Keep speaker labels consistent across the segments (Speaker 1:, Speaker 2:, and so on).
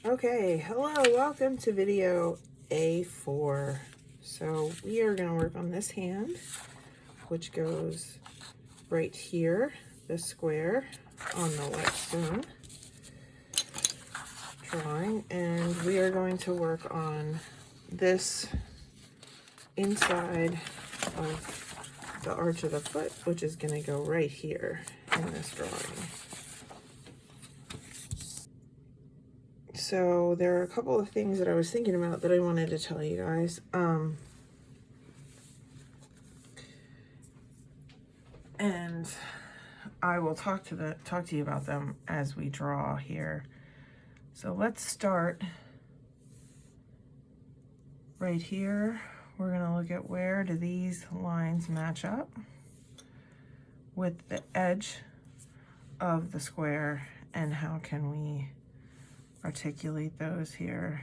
Speaker 1: Okay, hello, welcome to video A4. So we are going to work on this hand, which goes right here, the square on the wet stone drawing, and we are going to work on this inside of the arch of the foot, which is going to go right here in this drawing. So there are a couple of things that I was thinking about that I wanted to tell you guys. And I will talk to you about them as we draw here. So let's start right here. We're going to look at where do these lines match up with the edge of the square and how can we articulate those here.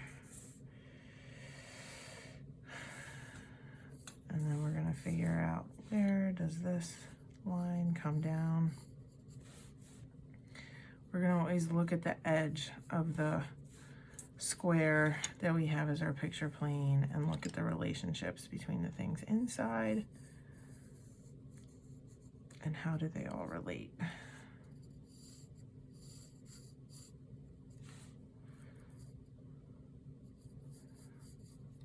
Speaker 1: And then we're going to figure out where does this line come down. We're going to always look at the edge of the square that we have as our picture plane and look at the relationships between the things inside and how do they all relate.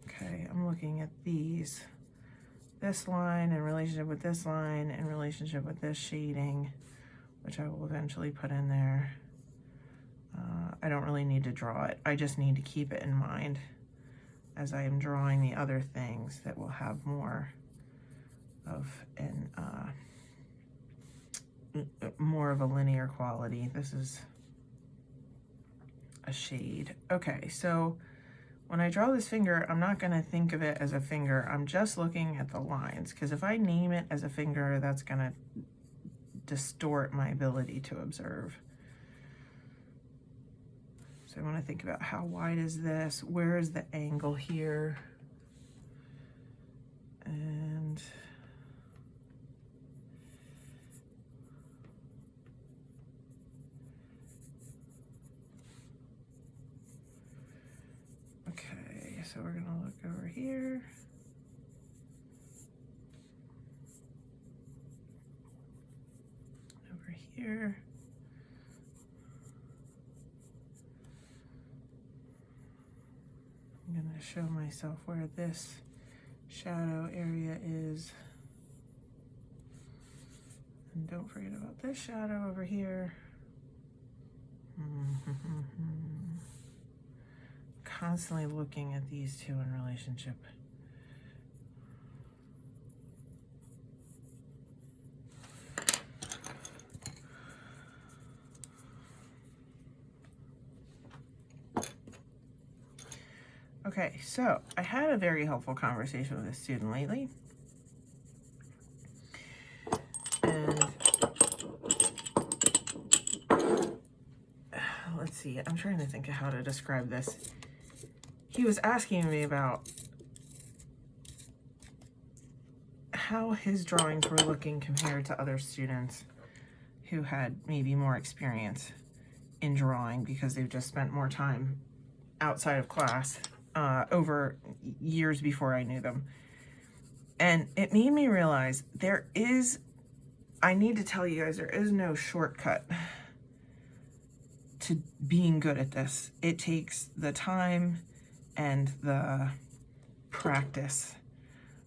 Speaker 1: Okay, I'm looking at this line in relationship with this line in relationship with this shading, which I will eventually put in there. I don't really need to draw it. I just need to keep it in mind as I am drawing the other things that will have more of a linear quality. This is a shade. Okay, so when I draw this finger, I'm not going to think of it as a finger. I'm just looking at the lines, because if I name it as a finger, that's going to distort my ability to observe. So I want to think about how wide is this? Where is the angle here? And okay, so we're going to look over here. Over here. I'm going to show myself where this shadow area is. And don't forget about this shadow over here. Constantly looking at these two in relationship. Okay, so I had a very helpful conversation with a student lately. And let's see, I'm trying to think of how to describe this. He was asking me about how his drawings were looking compared to other students who had maybe more experience in drawing because they've just spent more time outside of class over years before I knew them. And it made me realize I need to tell you guys, there is no shortcut to being good at this. It takes the time and the practice.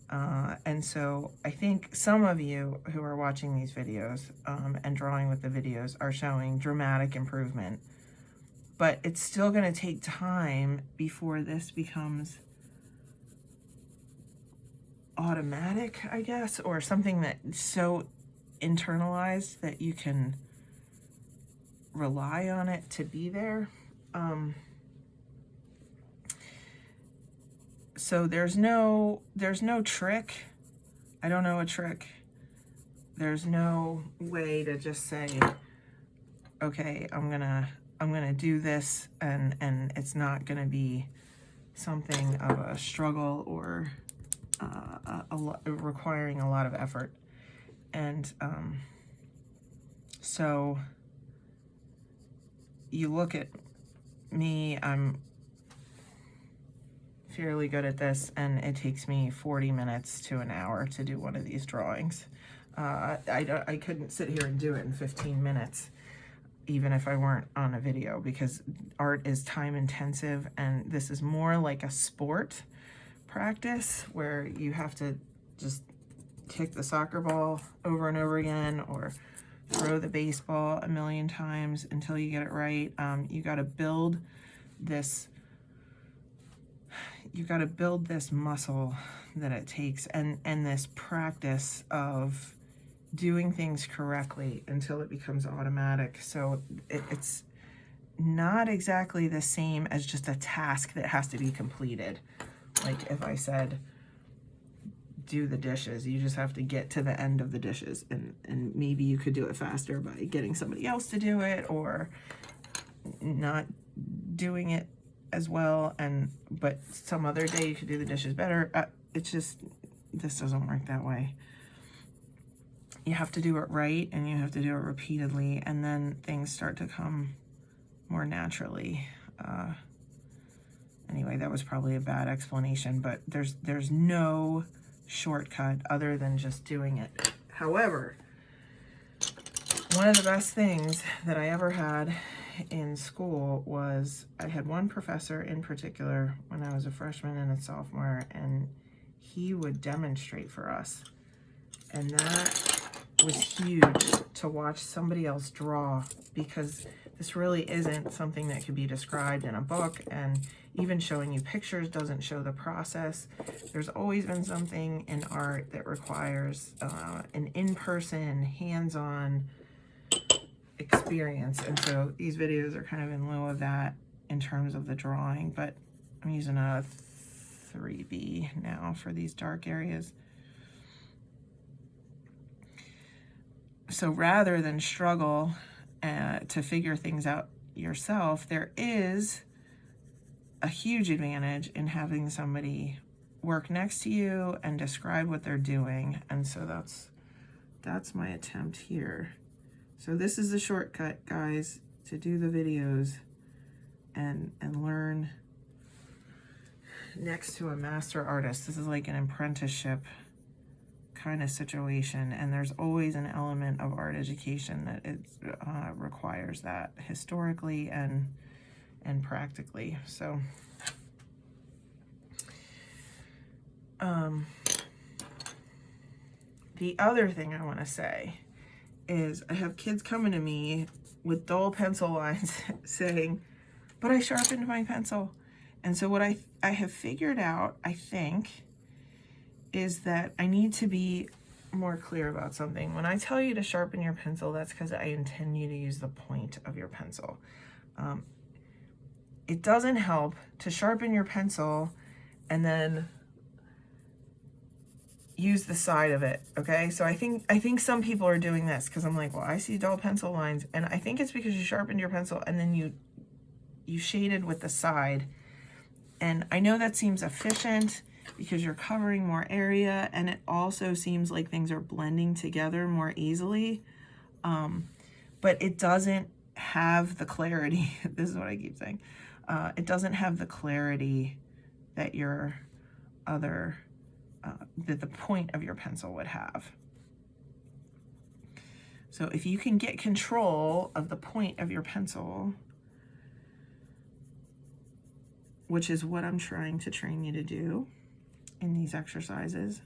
Speaker 1: And so I think some of you who are watching these videos and drawing with the videos are showing dramatic improvement, but it's still going to take time before this becomes automatic, I guess, or something that's so internalized that you can rely on it to be there. So there's no trick. I don't know a trick. There's no way to just say, okay, I'm gonna do this and it's not gonna be something of a struggle or requiring a lot of effort. And so you look at me, I'm fairly good at this, and it takes me 40 minutes to an hour to do one of these drawings. I couldn't sit here and do it in 15 minutes, even if I weren't on a video, because art is time intensive, and this is more like a sport practice where you have to just kick the soccer ball over and over again, or throw the baseball a million times until you get it right. You got to build this muscle that it takes, and this practice of doing things correctly until it becomes automatic. So it's not exactly the same as just a task that has to be completed. Like if I said, do the dishes, you just have to get to the end of the dishes, and maybe you could do it faster by getting somebody else to do it, or not doing it as well, but some other day you could do the dishes better. It's just, this doesn't work that way. You have to do it right, and you have to do it repeatedly, and then things start to come more naturally. Anyway, that was probably a bad explanation, but there's no shortcut other than just doing it. However, one of the best things that I ever had in school was, I had one professor in particular when I was a freshman and a sophomore, and he would demonstrate for us, and that was huge to watch somebody else draw, because this really isn't something that could be described in a book, and even showing you pictures doesn't show the process. There's always been something in art that requires an in-person, hands-on experience, and so these videos are kind of in lieu of that in terms of the drawing, but I'm using a 3B now for these dark areas. So rather than struggle to figure things out yourself, there is a huge advantage in having somebody work next to you and describe what they're doing. And so that's my attempt here. So this is the shortcut, guys, to do the videos and learn next to a master artist. This is like an apprenticeship kind of situation, and there's always an element of art education that it requires that historically and practically. So the other thing I want to say is, I have kids coming to me with dull pencil lines saying, but I sharpened my pencil. And so what I have figured out, I think, is that I need to be more clear about something. When I tell you to sharpen your pencil, that's because I intend you to use the point of your pencil. It doesn't help to sharpen your pencil and then use the side of it, okay? So I think some people are doing this, because I'm like, well, I see dull pencil lines, and I think it's because you sharpened your pencil and then you shaded with the side. And I know that seems efficient because you're covering more area, and it also seems like things are blending together more easily, but it doesn't have the clarity. This is what I keep saying. It doesn't have the clarity that your other that the point of your pencil would have. So if you can get control of the point of your pencil, which is what I'm trying to train you to do in these exercises,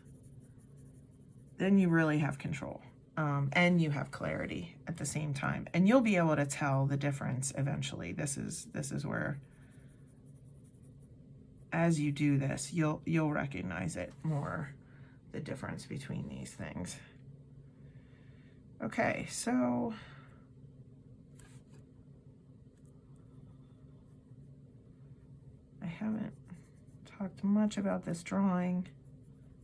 Speaker 1: then you really have control, and you have clarity at the same time, and you'll be able to tell the difference eventually. This is where, as you do this, you'll recognize it more, the difference between these things. Okay, so I haven't talked much about this drawing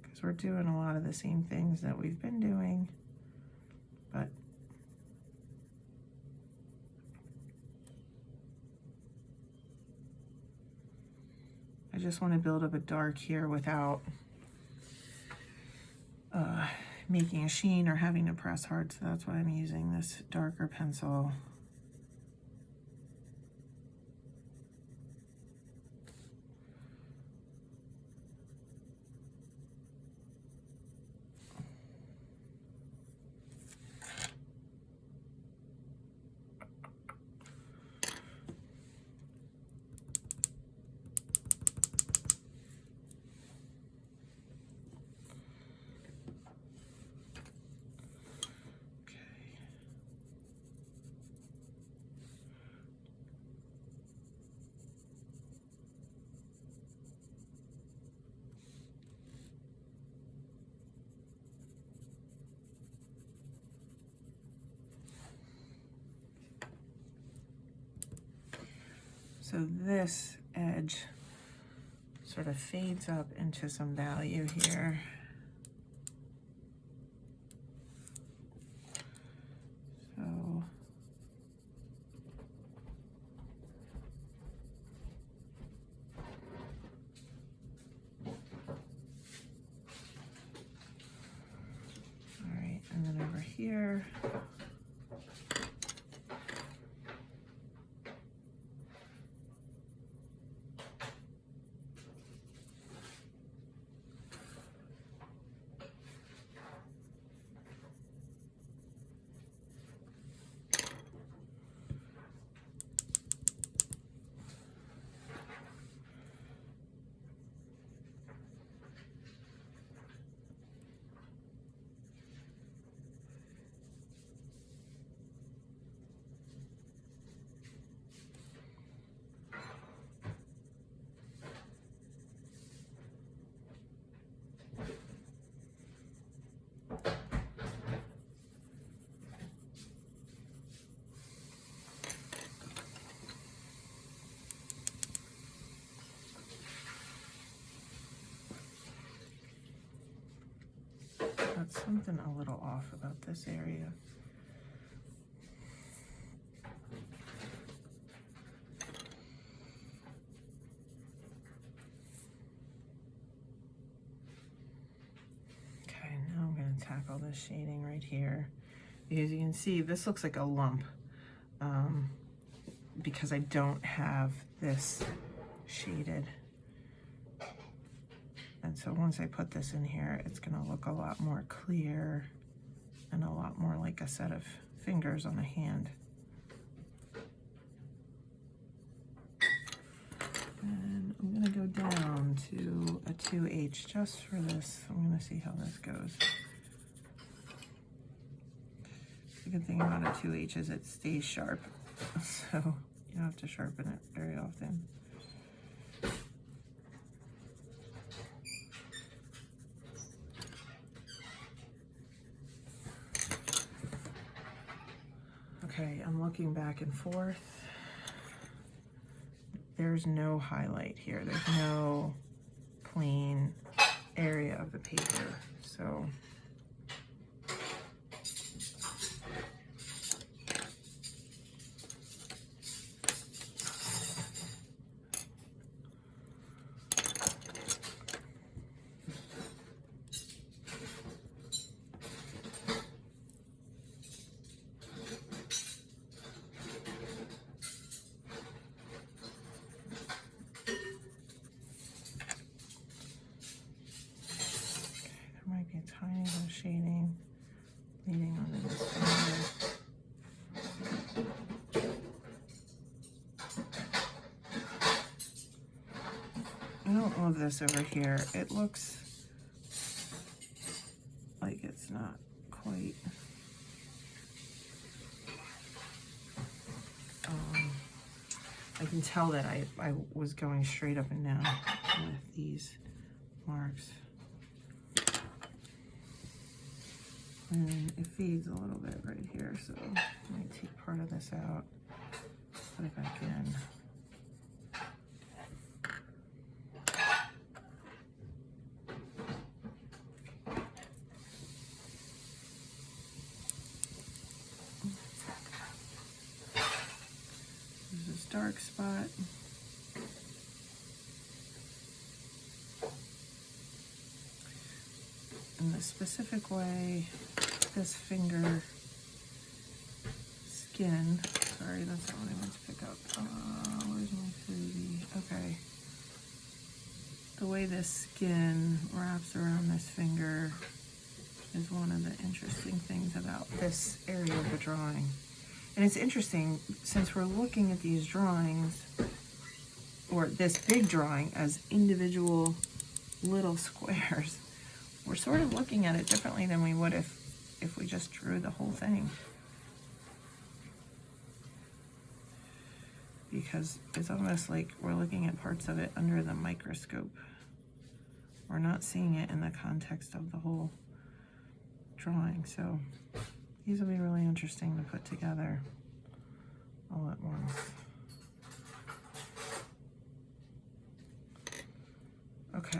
Speaker 1: because we're doing a lot of the same things that we've been doing, but I just want to build up a dark here without making a sheen or having to press hard, so that's why I'm using this darker pencil. So this edge sort of fades up into some value here. So all right, and then over here, that's something a little off about this area. Okay, now I'm going to tackle this shading right here, because you can see this looks like a lump because I don't have this shaded. And so once I put this in here, it's going to look a lot more clear and a lot more like a set of fingers on a hand. And I'm going to go down to a 2H just for this. I'm going to see how this goes. The good thing about a 2H is it stays sharp, so you don't have to sharpen it very often. Okay, I'm looking back and forth. There's no highlight here. There's no plain area of the paper. So tiny little shading leading onto this finger. I don't love this over here. It looks like it's not quite I can tell that I was going straight up and down with these marks. And it fades a little bit right here, so I might take part of this out, put it back in. There's this dark spot. In the specific way, this finger skin, sorry, that's not what I meant to pick up. Where's my 3D? Okay. The way this skin wraps around this finger is one of the interesting things about this area of the drawing. And it's interesting, since we're looking at these drawings, or this big drawing, as individual little squares, we're sort of looking at it differently than we would if we just drew the whole thing. Because it's almost like we're looking at parts of it under the microscope. We're not seeing it in the context of the whole drawing. So these will be really interesting to put together all at once. Okay.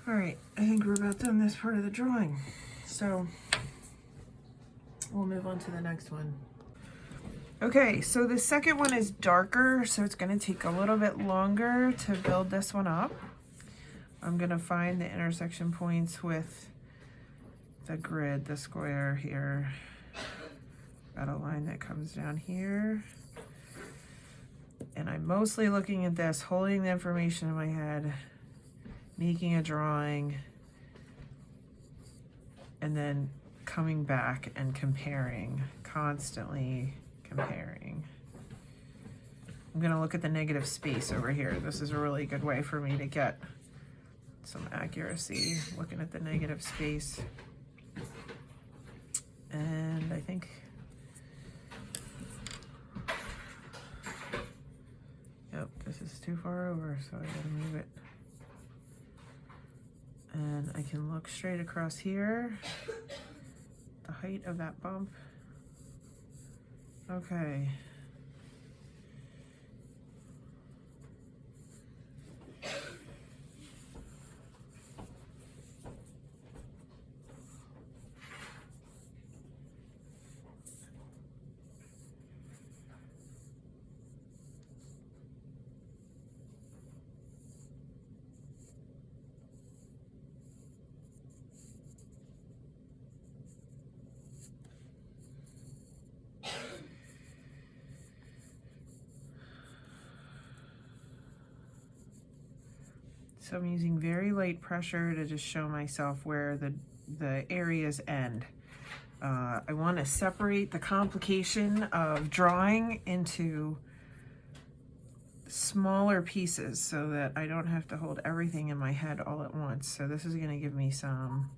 Speaker 1: All right, I think we're about done this part of the drawing. So we'll move on to the next one. Okay, so the second one is darker, so it's gonna take a little bit longer to build this one up. I'm gonna find the intersection points with the grid, the square here. Got a line that comes down here. And I'm mostly looking at this, holding the information in my head, making a drawing, and then coming back and comparing, constantly comparing. I'm gonna look at the negative space over here. This is a really good way for me to get some accuracy, looking at the negative space. And I think, yep, this is too far over, so I gotta move it. And I can look straight across here, the height of that bump. Okay. So I'm using very light pressure to just show myself where the areas end. I want to separate the complication of drawing into smaller pieces so that I don't have to hold everything in my head all at once. So this is going to give me some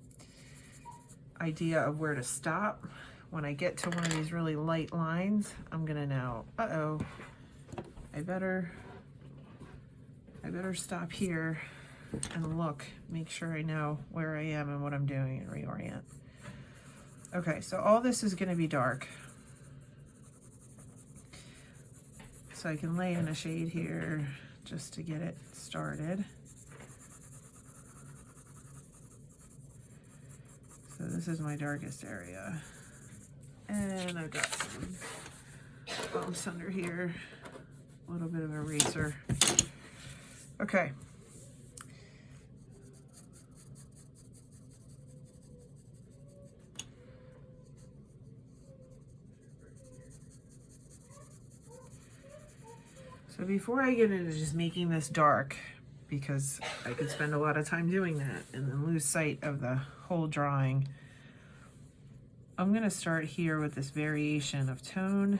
Speaker 1: idea of where to stop. When I get to one of these really light lines, I'm going to know, uh-oh, I better stop here and look, make sure I know where I am and what I'm doing and reorient. Okay, so all this is going to be dark. So I can lay in a shade here just to get it started. So this is my darkest area. And I've got some bumps under here, a little bit of eraser. Okay. So before I get into just making this dark, because I could spend a lot of time doing that and then lose sight of the whole drawing, I'm going to start here with this variation of tone.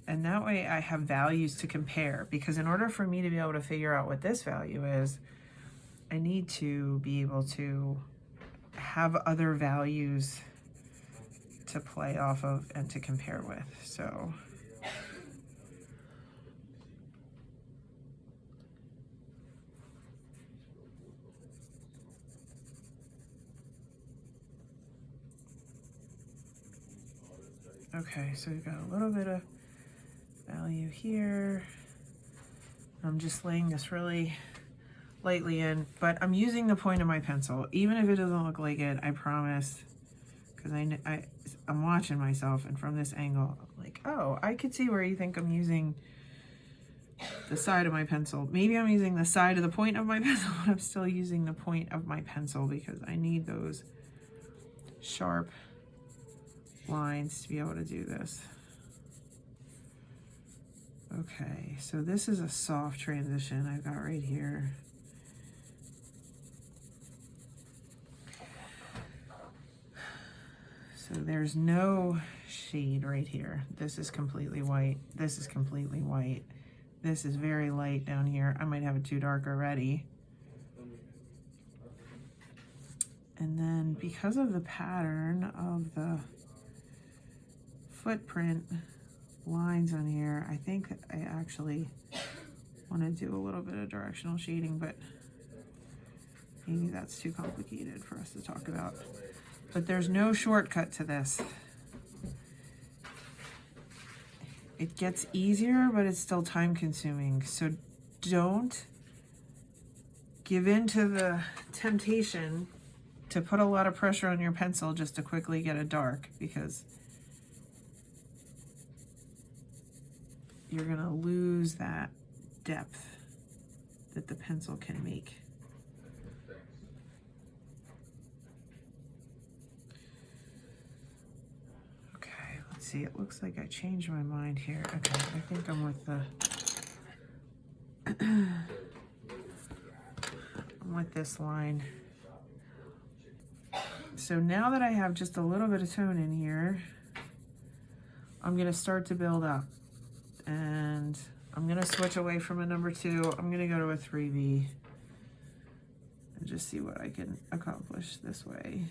Speaker 1: And that way I have values to compare, because in order for me to be able to figure out what this value is, I need to be able to have other values to play off of and to compare with. So okay, so we've got a little bit of value here. I'm just laying this really lightly in, but I'm using the point of my pencil. Even if it doesn't look like it, I promise, because I'm watching myself, and from this angle, I'm like, oh, I could see where you think I'm using the side of my pencil. Maybe I'm using the side of the point of my pencil, but I'm still using the point of my pencil because I need those sharp lines to be able to do this. Okay, so this is a soft transition I've got right here. So there's no shade right here. This is completely white. This is completely white. This is very light down here. I might have it too dark already. And then because of the pattern of the footprint lines on here, I think I actually want to do a little bit of directional shading, but maybe that's too complicated for us to talk about. But there's no shortcut to this. It gets easier, but it's still time consuming. So don't give in to the temptation to put a lot of pressure on your pencil just to quickly get a dark, because you're gonna lose that depth that the pencil can make. Okay, let's see, it looks like I changed my mind here. Okay, I think I'm with the I'm with this line. So now that I have just a little bit of tone in here, I'm gonna start to build up, and I'm gonna switch away from a number 2. I'm gonna go to a 3B and just see what I can accomplish this way.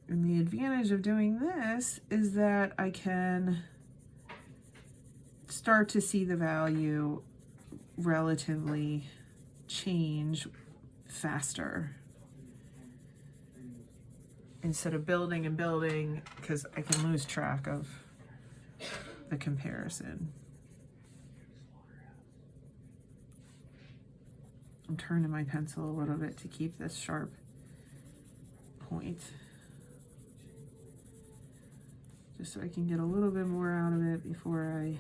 Speaker 1: And the advantage of doing this is that I can start to see the value relatively change faster instead of building and building, because I can lose track of the comparison. I'm turning my pencil a little bit to keep this sharp point, just so I can get a little bit more out of it before I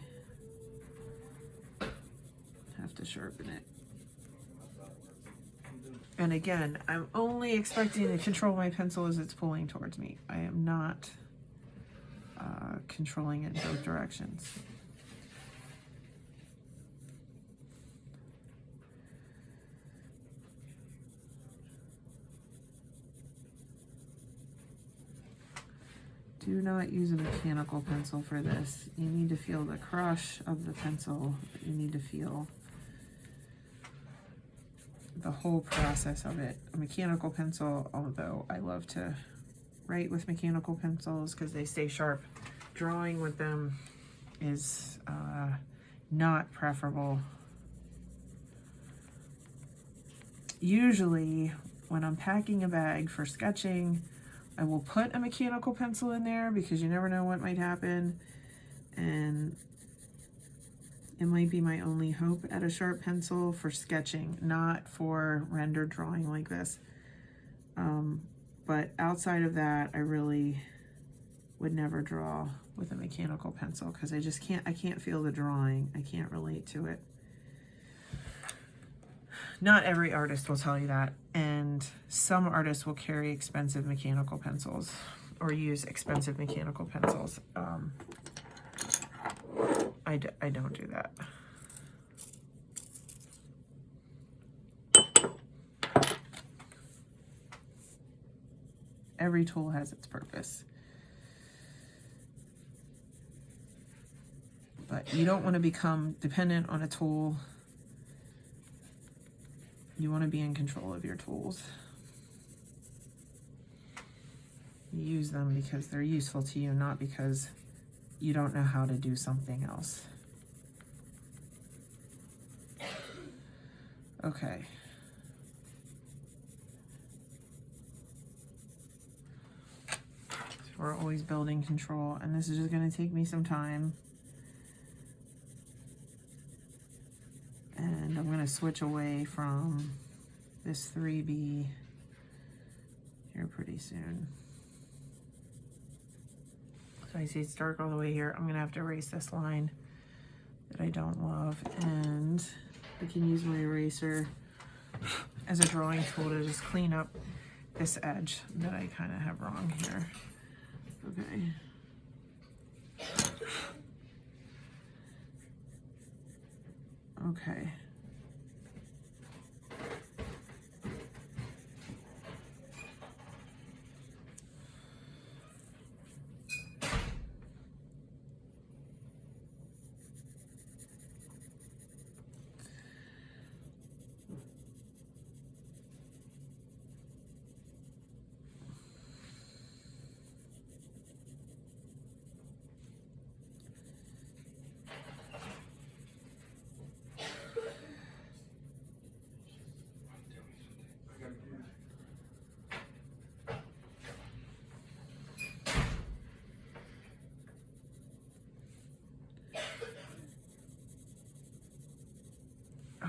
Speaker 1: have to sharpen it. And again, I'm only expecting to control my pencil as it's pulling towards me. I am not controlling it in both directions. Do not use a mechanical pencil for this. You need to feel the crush of the pencil. You need to feel the whole process of it. A mechanical pencil, although I love to write with mechanical pencils because they stay sharp, drawing with them is not preferable. Usually when I'm packing a bag for sketching, I will put a mechanical pencil in there because you never know what might happen, and it might be my only hope at a sharp pencil for sketching, not for rendered drawing like this. But outside of that, I really would never draw with a mechanical pencil because I can't feel the drawing. I can't relate to it. Not every artist will tell you that, and some artists will carry expensive mechanical pencils or use expensive mechanical pencils. I don't do that. Every tool has its purpose. But you don't want to become dependent on a tool. You want to be in control of your tools. You use them because they're useful to you, not because you don't know how to do something else. Okay. So we're always building control, and this is just going to take me some time. And I'm going to switch away from this 3B here pretty soon. So I see it's dark all the way here. I'm going to have to erase this line that I don't love, and I can use my eraser as a drawing tool to just clean up this edge that I kind of have wrong here. Okay. Okay.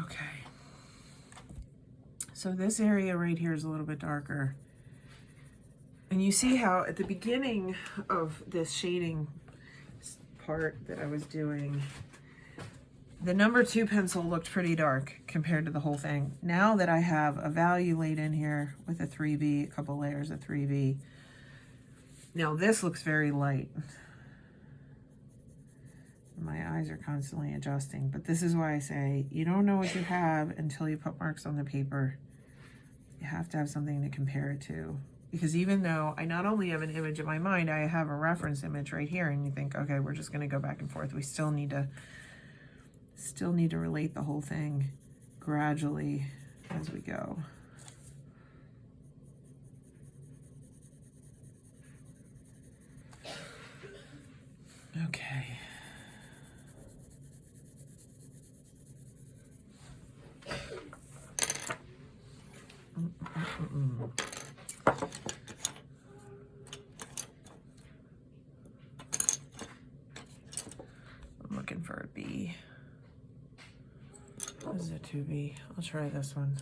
Speaker 1: Okay. So this area right here is a little bit darker. And you see how at the beginning of this shading part that I was doing, the number 2 pencil looked pretty dark compared to the whole thing. Now that I have a value laid in here with a 3B, a couple layers of 3B, now this looks very light. My eyes are constantly adjusting, but this is why I say you don't know what you have until you put marks on the paper. You have to have something to compare it to. Because even though I not only have an image in my mind, I have a reference image right here, and you think, okay, we're just gonna go back and forth. We still need to relate the whole thing gradually as we go. Okay. I'm looking for a B. This is a 2B. I'll try this one.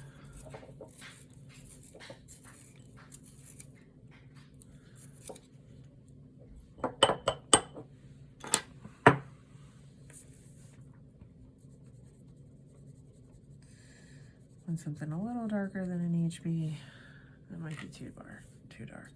Speaker 1: Want something a little darker than an HB. That might be too dark.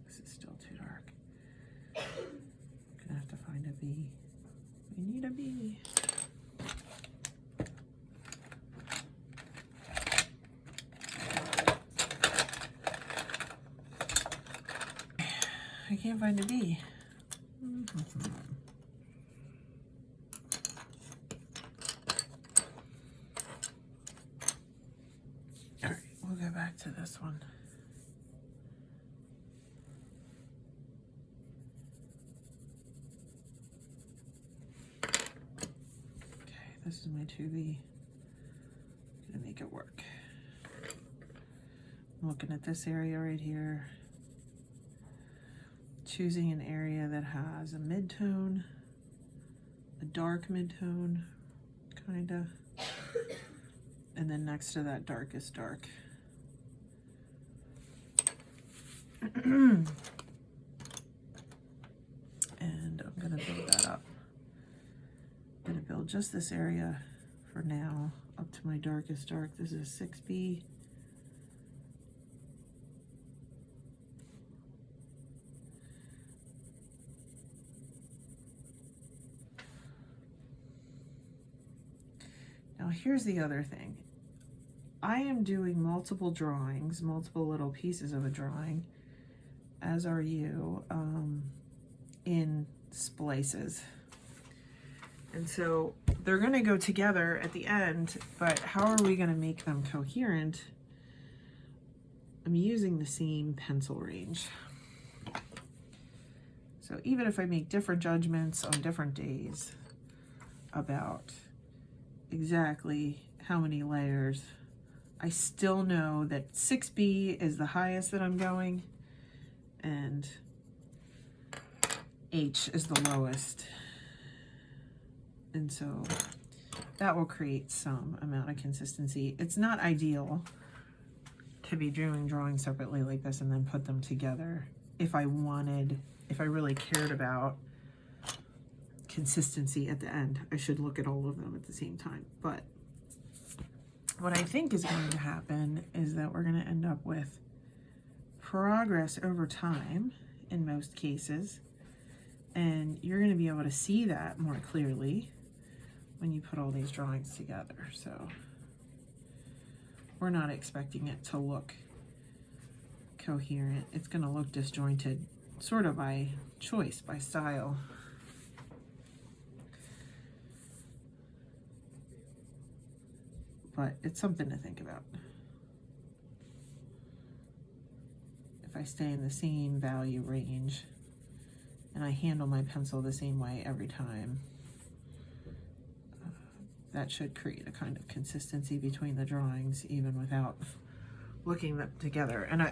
Speaker 1: This is still too dark. Gonna have to find a B. We need a B. I can't find a B. All right, we'll go back to this one. Okay, this is my 2B. Gonna make it work. I'm looking at this area right here. Choosing an area that has a mid-tone, a dark mid-tone, kinda, and then next to that darkest dark. And I'm gonna build that up. I'm gonna build just this area for now, up to my darkest dark. This is 6B. Now here's the other thing. I am doing multiple drawings, multiple little pieces of a drawing, as are you, in splices. And so they're gonna go together at the end, but how are we gonna make them coherent? I'm using the same pencil range. So even if I make different judgments on different days about exactly how many layers, I still know that 6B is the highest that I'm going and H is the lowest. And so that will create some amount of consistency. It's not ideal to be doing drawings separately like this and then put them together. If I really cared about consistency at the end, I should look at all of them at the same time. But what I think is going to happen is that we're going to end up with progress over time in most cases, and you're going to be able to see that more clearly when you put all these drawings together. So we're not expecting it to look coherent. It's going to look disjointed, sort of by choice, by style. But it's something to think about. If I stay in the same value range, and I handle my pencil the same way every time. That should create a kind of consistency between the drawings even without looking them together. And I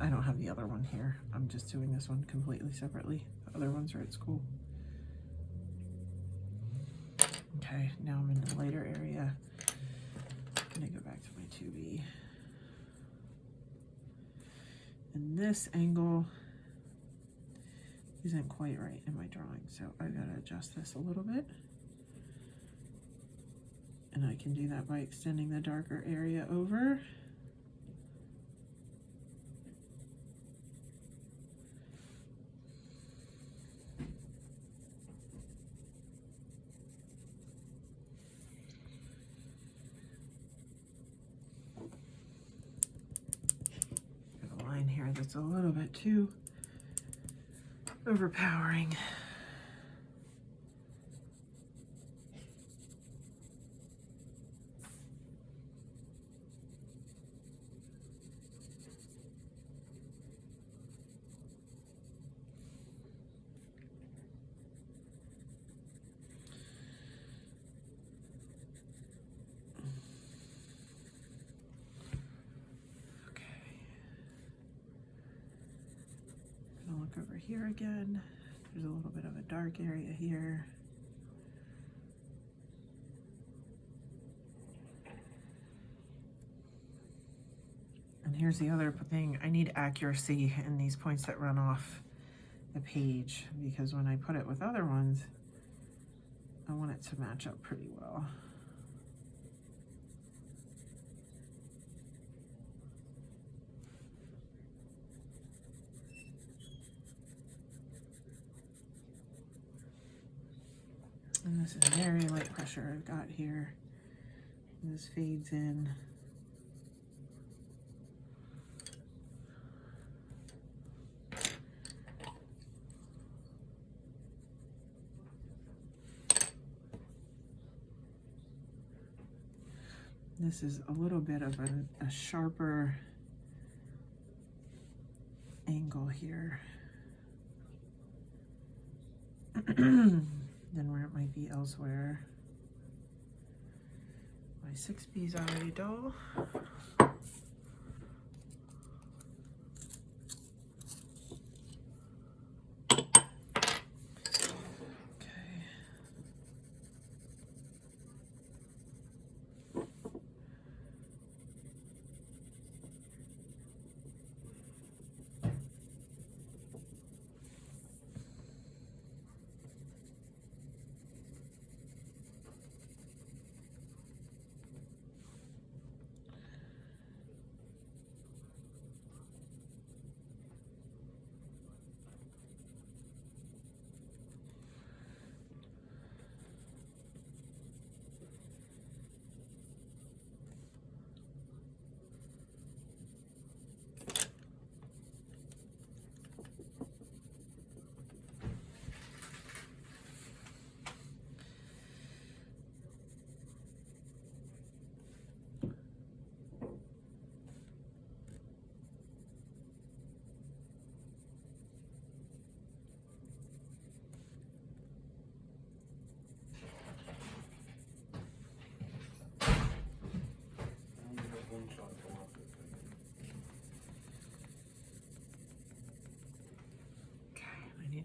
Speaker 1: don't have the other one here. I'm just doing this one completely separately. The other ones are at school. Okay, now I'm in the lighter area. I'm gonna go back to my 2B. And this angle isn't quite right in my drawing, so I gotta adjust this a little bit. And I can do that by extending the darker area over. Got a line here that's a little bit too overpowering. Look over here again. There's a little bit of a dark area here. And here's the other thing. I need accuracy in these points that run off the page, because when I put it with other ones, I want it to match up pretty well. And this is very light pressure I've got here. And this fades in. This is a little bit of a sharper angle here than where it might be elsewhere. My 6B is already dull.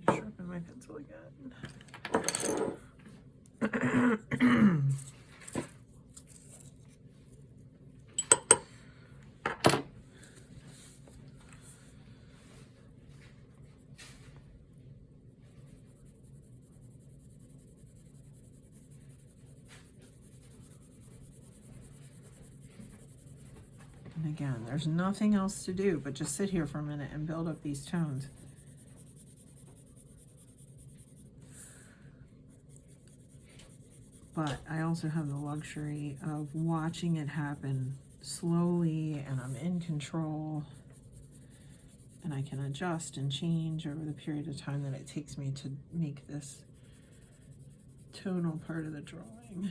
Speaker 1: Sharpen my pencil again. And again, there's nothing else to do but just sit here for a minute and build up these tones. But I also have the luxury of watching it happen slowly, and I'm in control, and I can adjust and change over the period of time that it takes me to make this tonal part of the drawing.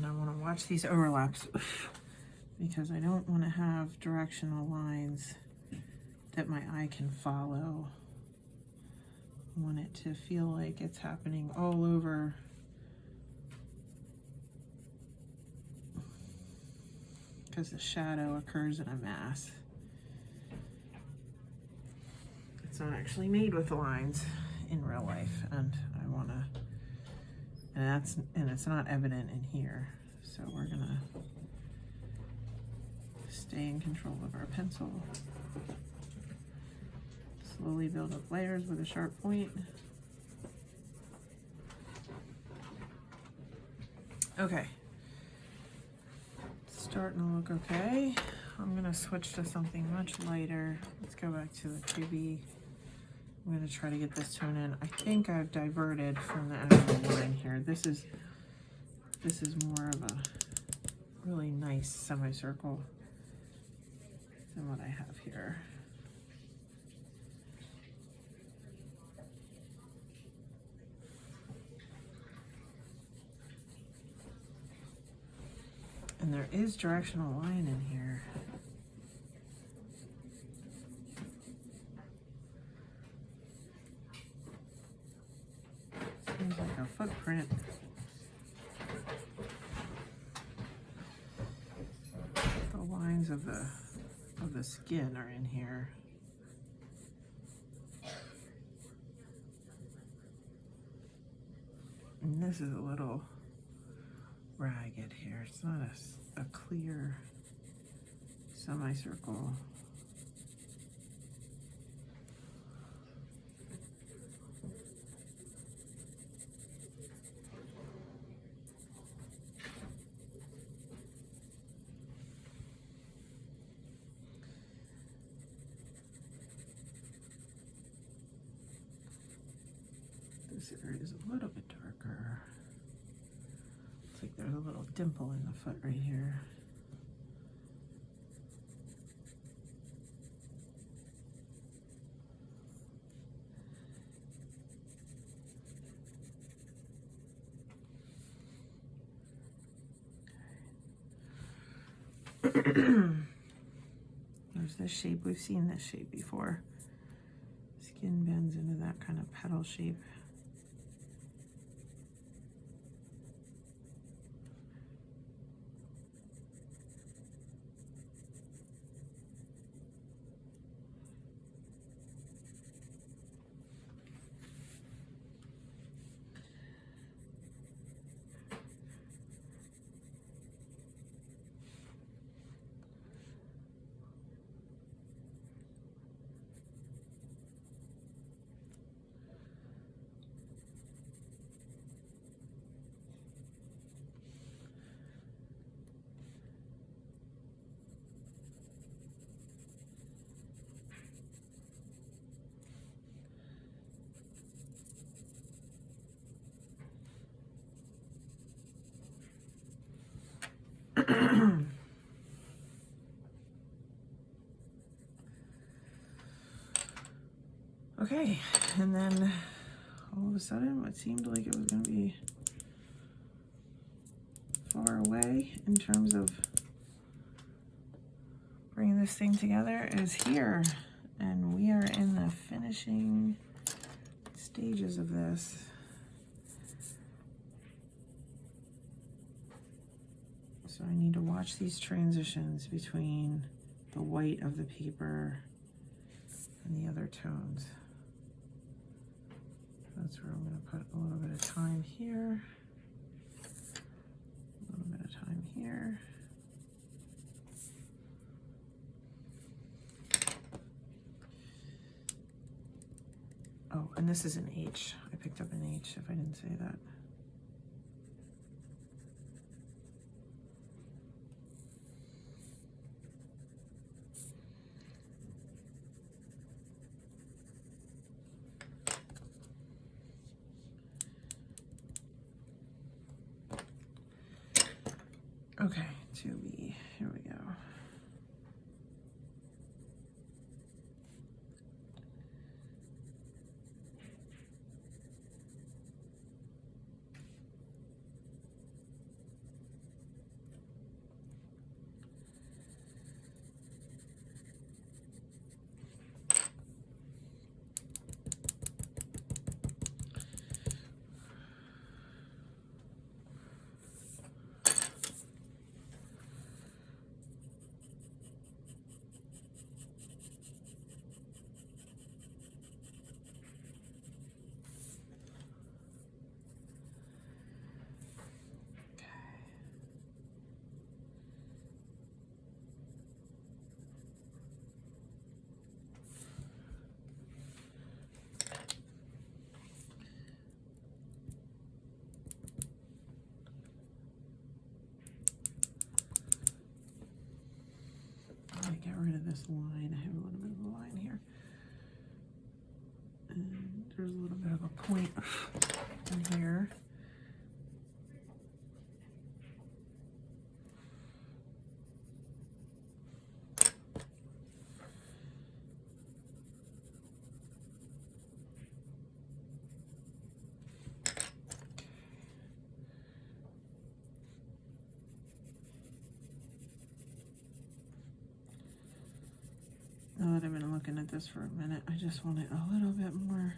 Speaker 1: And I want to watch these overlaps because I don't want to have directional lines that my eye can follow. I want it to feel like it's happening all over. Because the shadow occurs in a mass. It's not actually made with lines in real life, and I want to, and it's not evident in here. So we're gonna stay in control of our pencil. Slowly build up layers with a sharp point. Okay. Starting to look okay. I'm gonna switch to something much lighter. Let's go back to the 2B. I'm gonna try to get this tone in. I think I've diverted from the actual line here. This is more of a really nice semicircle than what I have here. And there is directional line in here. Seems like a footprint. The lines of the skin are in here. And this is a little ragged here. It's not a clear semicircle. This area is a little bit darker. Looks like there's a little dimple in the foot right here. There's this shape. We've seen this shape before. Skin bends into that kind of petal shape. Okay, and then all of a sudden what seemed like it was going to be far away in terms of bringing this thing together is here, and we are in the finishing stages of this. So I need to watch these transitions between the white of the paper and the other tones. That's where I'm going to put a little bit of time here, a little bit of time here. Oh, and this is an H. I picked up an H if I didn't say that. Okay, 2B, here we go. this line. I have a little bit of a line here. And there's a little bit of a point in here. Now that I've been looking at this for a minute, I just want it a little bit more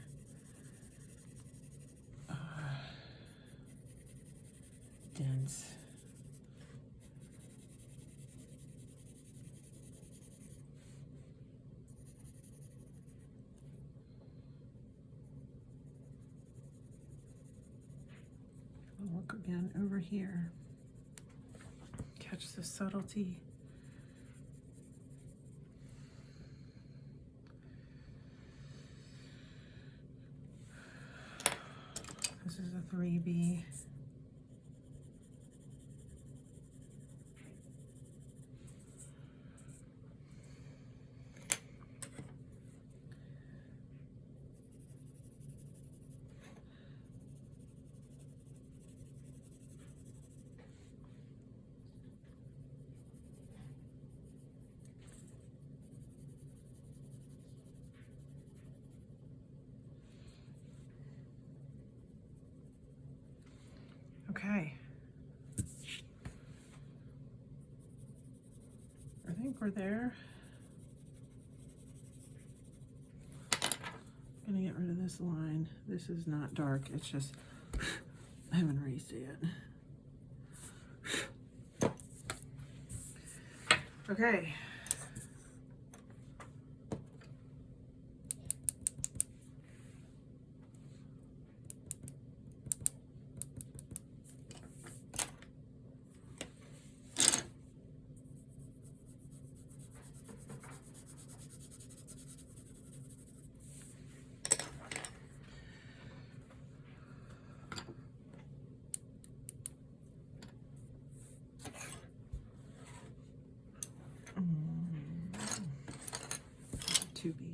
Speaker 1: dense. I'll look again over here. Catch the subtlety. This is a 3B. Okay. I think we're there. I'm gonna get rid of this line. This is not dark, it's just, I haven't erased it yet. Okay. To be.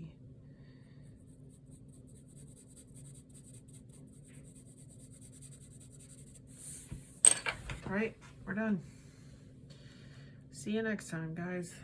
Speaker 1: All right, we're done. See you next time, guys.